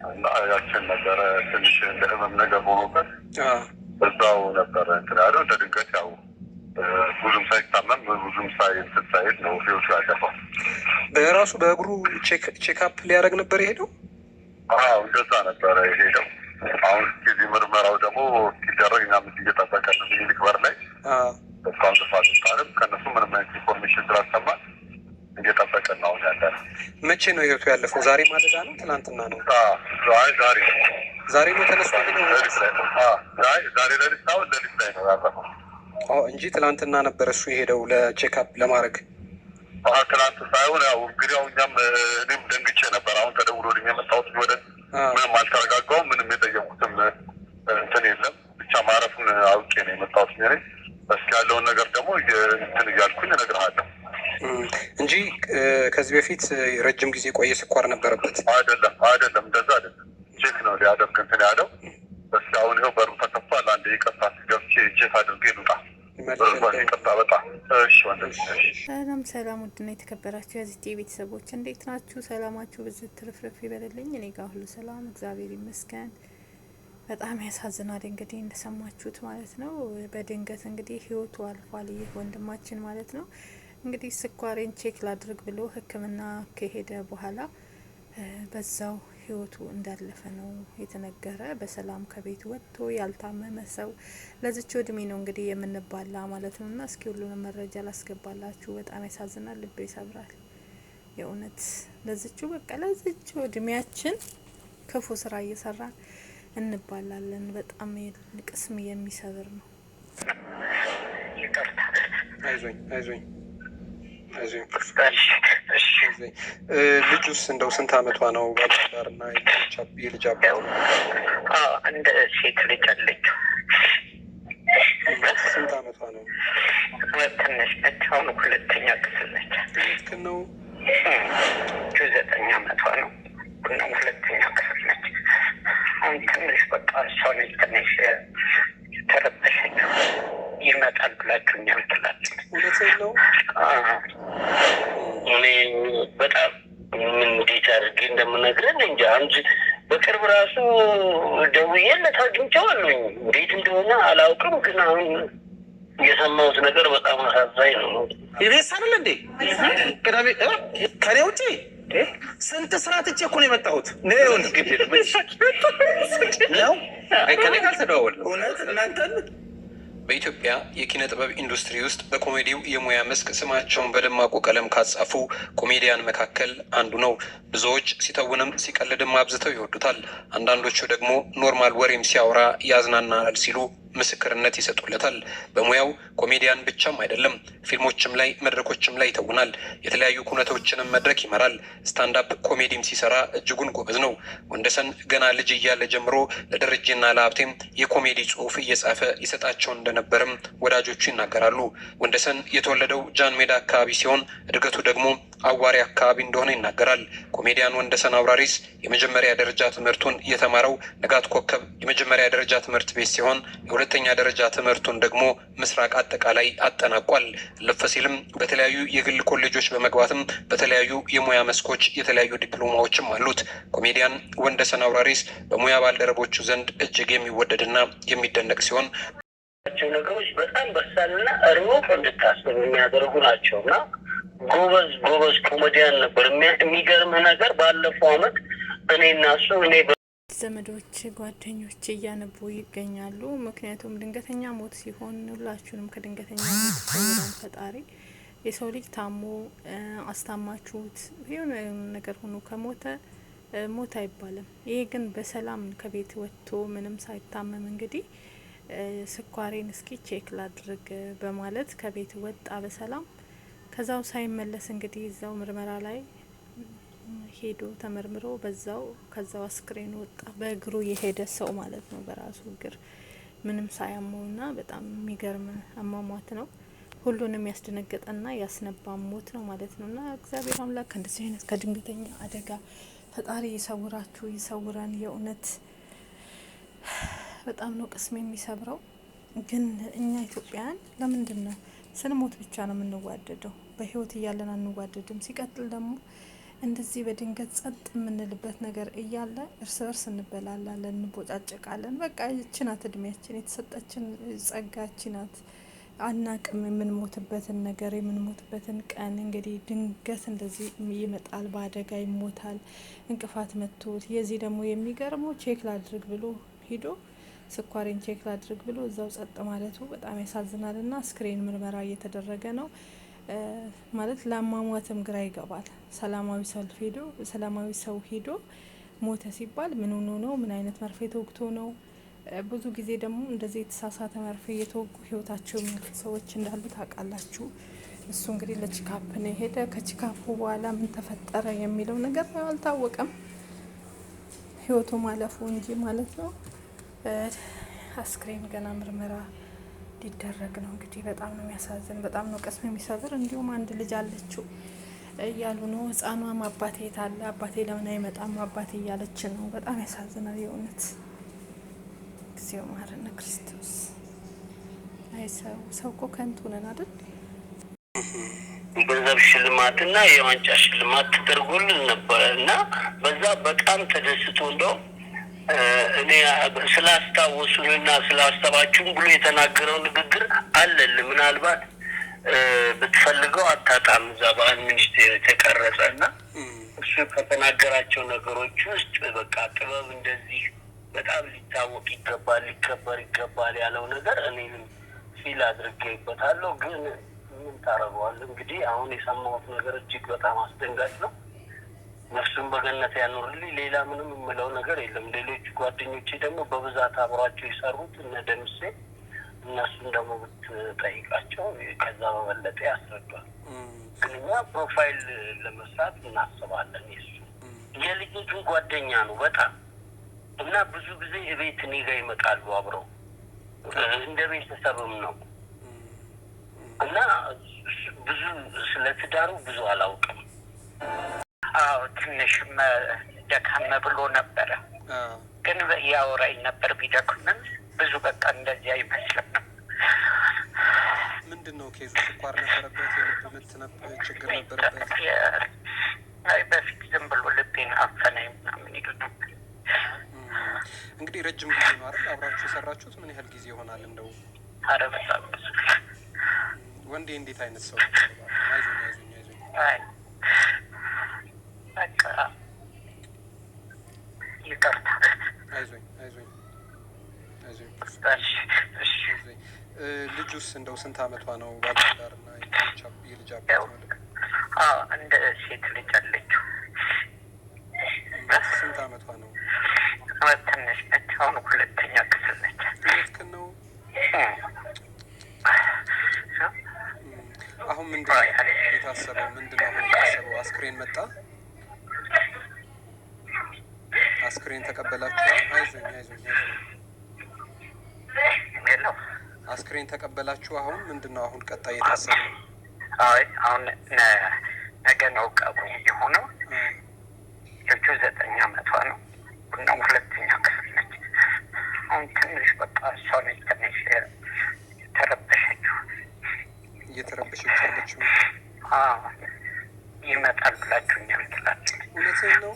እና ያችን ነበረ ትንሽ እንደ ህመም ነገር ሆኖበት እዛው ነበረ እንትን ያለው። ድንገት ያው ብዙም ሳይታመም ብዙም ሳይሄድ ነው ህይወቱ ያለፈው። በራሱ በእግሩ ቼክአፕ ሊያደርግ ነበር የሄደው። እንደዛ ነበረ የሄደው። አሁን ጊዜ ምርመራው ደግሞ ሲደረግ እኛ ምስ እየጠበቀ ነው። ሚኒሊክ በር ላይ እስካሁን ልፋት ቃልም ከእነሱ ምንም አይነት ኢንፎርሜሽን ስላልሰማን እየጠበቀን ነው ያለ። መቼ ነው ህይወቱ ያለፈው? ዛሬ ማለዳ ነው? ትናንትና ነው? ዛሬ ነው ተነስቶ ዛሬ ሌሊት ነው ሌሊት ላይ ነው ያለፈው እንጂ ትናንትና ነበር እሱ የሄደው ለቼክአፕ ለማድረግ። ትናንት ሳይሆን ያው እንግዲህ እኛም እኔም ደንግጬ ነበር። አሁን ተደውሎልኝ የመጣሁት ወደ ምንም አልተረጋጋውም። ምንም የጠየቁትም እንትን የለም። ብቻ ማረፉን አውቄ ነው የመጣሁት። እስኪ ያለውን ነገር ደግሞ እንትን እያልኩኝ እነግርሃለሁ እንጂ ከዚህ በፊት ረጅም ጊዜ ቆየ ስኳር ነበረበት። አይደለም እንደዛ አይደለም። ቼክ ነው ሊያደርግ እንትን ያለው። እስኪ አሁን ይኸው በሩ ተከፍቷል። አንድ ይቅርታ ገብቼ ቼክ አድርጌ ልውጣ። ይቅርታ በጣም ሰላም ውድና የተከበራችሁ የዚህ ቤተሰቦች እንዴት ናችሁ? ሰላማችሁ ብዝት ትርፍርፍ ይበልልኝ። እኔ ጋር ሁሉ ሰላም እግዚአብሔር ይመስገን። በጣም ያሳዝናል እንግዲህ እንደሰማችሁት ማለት ነው። በድንገት እንግዲህ ህይወቱ አልፏል ይህ ወንድማችን ማለት ነው። እንግዲህ ስኳሬን ቼክ ላድርግ ብሎ ሕክምና ከሄደ በኋላ በዛው ህይወቱ እንዳለፈ ነው የተነገረ። በሰላም ከቤት ወጥቶ ያልታመመ ሰው ለዚች እድሜ ነው እንግዲህ የምንባላ ማለት ነው። እና እስኪ ሁሉንም መረጃ ላስገባላችሁ። በጣም ያሳዝናል፣ ልብ ይሰብራል የእውነት። ለዚች እድሜያችን ክፉ ስራ እየሰራን እንባላለን። በጣም ቅስም የሚሰብር ነው። አይዞኝ ልጁስ እንደው ስንት አመቷ ነው? ባለትዳርና የልጅ አባት እንደ ሴት ልጅ አለችው። ስንት አመቷ ነው? ትንሽ ነች። አሁን ሁለተኛ ክፍል ነች። ልክ ነው። 9 አመቷ ነው እና ሁለተኛ ክፍል ነች። አሁን ትንሽ በቃ እሷ ነች ትንሽ ተረበሸች። ይመጣል ብላችሁኛል ትላለች። እውነትህን ነው። እኔ በጣም እንዴት አድርጌ እንደምነግረን እንጃ። አንድ በቅርብ ራሱ ደውዬለት አግኝቼዋለሁኝ። እንዴት እንደሆነ አላውቅም፣ ግን አሁን የሰማሁት ነገር በጣም አሳዛኝ ነው። ይቤስ አይደል እንዴ? ቅዳሜ ከኔ ውጪ ስንት ስራ ትቼ እኮ ነው የመጣሁት። ነው እንግዲህ ነው ከኔ ጋር ተደዋወልን። እውነት እናንተን በኢትዮጵያ የኪነ ጥበብ ኢንዱስትሪ ውስጥ በኮሜዲው የሙያ መስክ ስማቸውን በደማቁ ቀለም ካጻፉ ኮሜዲያን መካከል አንዱ ነው። ብዙዎች ሲተውንም ሲቀልድም አብዝተው ይወዱታል። አንዳንዶቹ ደግሞ ኖርማል ወሬም ሲያወራ ያዝናናል ሲሉ ምስክርነት ይሰጡለታል። በሙያው ኮሜዲያን ብቻም አይደለም፣ ፊልሞችም ላይ መድረኮችም ላይ ይተውናል። የተለያዩ ኩነቶችንም መድረክ ይመራል። ስታንዳፕ ኮሜዲም ሲሰራ እጅጉን ጎበዝ ነው። ወንደሰን ገና ልጅ እያለ ጀምሮ ለደረጀና ለሀብቴም የኮሜዲ ጽሑፍ እየጻፈ ይሰጣቸው እንደነበርም ወዳጆቹ ይናገራሉ። ወንደሰን የተወለደው ጃን ሜዳ አካባቢ ሲሆን እድገቱ ደግሞ አዋሪ አካባቢ እንደሆነ ይናገራል። ኮሜዲያን ወንደሰን አውራሪስ የመጀመሪያ ደረጃ ትምህርቱን የተማረው ንጋት ኮከብ የመጀመሪያ ደረጃ ትምህርት ቤት ሲሆን የሁለተኛ ደረጃ ትምህርቱን ደግሞ ምስራቅ አጠቃላይ አጠናቋል። ልፍ ሲልም በተለያዩ የግል ኮሌጆች በመግባትም በተለያዩ የሙያ መስኮች የተለያዩ ዲፕሎማዎችም አሉት። ኮሜዲያን ወንደሰን አውራሪስ በሙያ ባልደረቦቹ ዘንድ እጅግ የሚወደድና የሚደነቅ ሲሆን ነገሮች በጣም በሳልና ሩቅ እንድታስብ የሚያደርጉ ናቸው እና ጎበዝ ኮሜዲያን ነበር። የሚገርም ነገር ባለፈው አመት እኔና እሱ ዘመዶች ጓደኞች እያነቡ ይገኛሉ። ምክንያቱም ድንገተኛ ሞት ሲሆን ሁላችሁንም ከድንገተኛ ሞት ይሰውራል ፈጣሪ። የሰው ልጅ ታሞ አስታማችሁት የሆነ ነገር ሆኖ ከሞተ ሞት አይባልም። ይሄ ግን በሰላም ከቤት ወጥቶ ምንም ሳይታመም እንግዲህ ስኳሬን እስኪ ቼክ ላድርግ በማለት ከቤት ወጣ በሰላም። ከዛው ሳይመለስ እንግዲህ እዛው ምርመራ ላይ ሄዶ ተመርምሮ ከዛው አስክሬን ወጣ። በእግሩ የሄደ ሰው ማለት ነው፣ በራሱ እግር ምንም ሳያመውና በጣም የሚገርም አሟሟት ነው። ሁሉንም ያስደነገጠና ያስነባ ሞት ነው ማለት ነውና እግዚአብሔር አምላክ እንደዚህ አይነት ከድንገተኛ አደጋ ፈጣሪ ይሰውራችሁ ይሰውረን። የእውነት በጣም ነው ቅስም የሚሰብረው። ግን እኛ ኢትዮጵያውያን ለምንድን ነው ስንሞት ብቻ ነው የምንዋደደው? በህይወት እያለን አንዋደድም። ሲቀጥል ደግሞ እንደዚህ በድንገት ጸጥ የምንልበት ነገር እያለ እርስ በርስ እንበላላለን፣ እንቦጫጨቃለን። በቃ ይህች ናት እድሜያችን፣ የተሰጠችን ጸጋች ናት። አናቅም የምንሞትበትን ነገር የምንሞትበትን ቀን። እንግዲህ ድንገት እንደዚህ ይመጣል፣ በአደጋ ይሞታል፣ እንቅፋት መቶት። የዚህ ደግሞ የሚገርመው ቼክ ላድርግ ብሎ ሂዶ ስኳሬን ቼክ ላድርግ ብሎ እዛው ጸጥ ማለቱ በጣም ያሳዝናል። ና ስክሪን ምርመራ እየተደረገ ነው ማለት ለአሟሟትም ግራ ይገባል። ሰላማዊ ሰው ሄዶ ሞተ ሲባል ምን ሆኖ ነው? ምን አይነት መርፌ ተወግቶ ነው? ብዙ ጊዜ ደግሞ እንደዚህ የተሳሳተ መርፌ እየተወጉ ህይወታቸው የሚያልፉ ሰዎች እንዳሉ ታውቃላችሁ። እሱ እንግዲህ ለቺካፕ ነው የሄደ። ከቺካፑ በኋላ ምን ተፈጠረ የሚለው ነገር አልታወቀም፣ ህይወቱ ማለፉ እንጂ ማለት ነው። አስክሬን ገና ምርመራ ሊደረግ ነው። እንግዲህ በጣም ነው የሚያሳዝን፣ በጣም ነው ቀስም የሚሰብር። እንዲሁም አንድ ልጅ አለችው እያሉ ነው። ህጻኗም አባቴ የታለ አባቴ ለምን አይመጣም አባቴ እያለች ነው። በጣም ያሳዝናል የእውነት። ጊዜው ማረነ ክርስቶስ። አይ ሰው እኮ ከንቱ ነን አይደል? ገንዘብ ሽልማትና የዋንጫ ሽልማት ተደርጎልን ነበረ እና በዛ በጣም ተደስቶ እንደው እኔ ስላስታወሱንና ስላሰባችሁን ብሎ የተናገረው ንግግር አለል። ምናልባት ብትፈልገው አታጣም። እዛ ባህል ሚኒስቴር የተቀረጸ እና እሱ ከተናገራቸው ነገሮች ውስጥ በቃ ጥበብ እንደዚህ በጣም ሊታወቅ ይገባል፣ ሊከበር ይገባል ያለው ነገር እኔንም ፊል አድርጌበታለሁ። ግን ምን ታረገዋለህ እንግዲህ አሁን የሰማሁት ነገር እጅግ በጣም አስደንጋጭ ነው። ነፍሱን በገነት ያኖርልኝ። ሌላ ምንም የምለው ነገር የለም። ሌሎች ጓደኞቼ ደግሞ በብዛት አብሯቸው የሰሩት እነ ደምሴ፣ እነሱን ደግሞ ብትጠይቃቸው ከዛ በበለጠ ያስረዷል። ግን እኛ ፕሮፋይል ለመስራት እናስባለን። የሱ የልጆቹን ጓደኛ ነው በጣም እና ብዙ ጊዜ እቤት እኔ ጋ ይመጣሉ አብረው እንደ ቤተሰብም ነው እና ብዙ ስለ ትዳሩ ብዙ አላውቅም። አዎ ትንሽም ደካም ብሎ ነበረ፣ ግን ያወራኝ ነበር ቢደክምም ብዙ በቃ እንደዚህ አይመስልም ነው። ምንድን ነው ኬዙ? ስኳር ነበረበት? የልብ ምት ችግር ነበረበት? አይ በፊት ዝም ብሎ ልቤን አፈናኝ ምናምን ይሉ ነበር። እንግዲህ ረጅም ጊዜ ነው አይደል አብራችሁ የሰራችሁት? ምን ያህል ጊዜ ይሆናል እንደው? ኧረ በጣም ብዙ። ወንዴ እንዴት አይነት ሰው ነው? አይዞኝ አይ በቃ ይቅርታ። አይዞኝ። ልጁስ እንደው ስንት አመቷ ነው? ባለትዳርና የልጅ አባት ነው? እንደ ሴት ልጅ አለችው። ስንት አመቷ ነው? ትንሽ ነች። አሁን 2ኛ ክፍል ነች። ትክክል ነው። አሁን ምንድን ነው የታሰበው? አስክሬን መጣ? አስክሬን ተቀበላችሁ? አይዞኝ አስክሬን ተቀበላችሁ? አሁን ምንድን ነው አሁን ቀጣይ የታሰበው? አይ አሁን ነገ ነው ቀብሩ የሆነው። ልጁ 9 አመቷ ነው እና 2ኛ ክፍል ነች። አሁን ትንሽ በቃ እሷ ነች ትንሽ እየተረበሸች ያለችው። ይመጣል ብላችሁኛል ትላለች። እውነትህን ነው።